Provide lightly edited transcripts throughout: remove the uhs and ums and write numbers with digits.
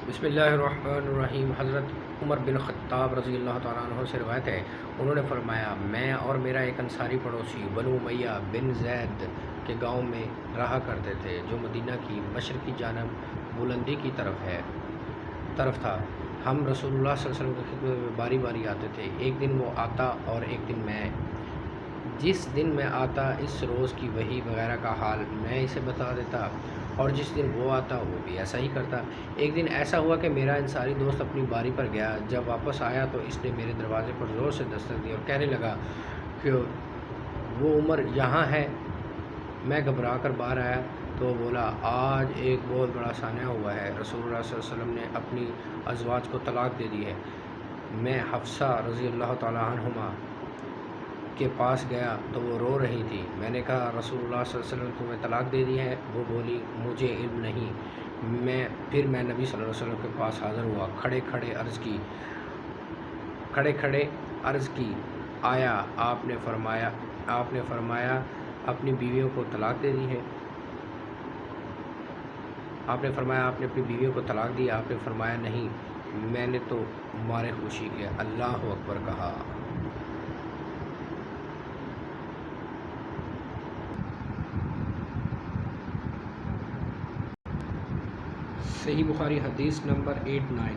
بسم اللہ الرحمن الرحیم۔ حضرت عمر بن خطاب رضی اللہ تعالیٰ عنہ سے روایت ہے، انہوں نے فرمایا، میں اور میرا ایک انصاری پڑوسی بنو امیہ بن زید کے گاؤں میں رہا کرتے تھے، جو مدینہ کی مشرقی جانب بلندی کی طرف تھا۔ ہم رسول اللہ صلی اللہ علیہ وسلم کی خدمت میں باری باری آتے تھے۔ ایک دن وہ آتا اور ایک دن میں۔ جس دن میں آتا اس روز کی وحی وغیرہ کا حال میں اسے بتا دیتا، اور جس دن وہ آتا وہ بھی ایسا ہی کرتا۔ ایک دن ایسا ہوا کہ میرا انصاری دوست اپنی باری پر گیا۔ جب واپس آیا تو اس نے میرے دروازے پر زور سے دستک دی اور کہنے لگا کہ وہ عمر یہاں ہے۔ میں گھبرا کر باہر آیا تو وہ بولا، آج ایک بہت بڑا سانحہ ہوا ہے، رسول اللہ صلی اللہ علیہ وسلم نے اپنی ازواج کو طلاق دے دی ہے۔ میں حفصہ رضی اللہ تعالیٰ عنہما کے پاس گیا تو وہ رو رہی تھی۔ میں نے کہا، رسول اللہ صلی اللہ علیہ وسلم نے تمہیں طلاق دے دی ہے؟ وہ بولی، مجھے علم نہیں۔ پھر میں نبی صلی اللہ علیہ وسلم کے پاس حاضر ہوا، کھڑے کھڑے عرض کی، آیا آپ نے فرمایا اپنی بیویوں کو طلاق دے دی ہے؟ آپ نے فرمایا آپ نے اپنی بیویوں کو طلاق دی؟ آپ نے فرمایا نہیں۔ میں نے تو مارے خوشی کے اللہ اکبر کہا۔ صحیح بخاری حدیث نمبر 89۔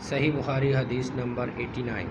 صحیح بخاری حدیث نمبر 89۔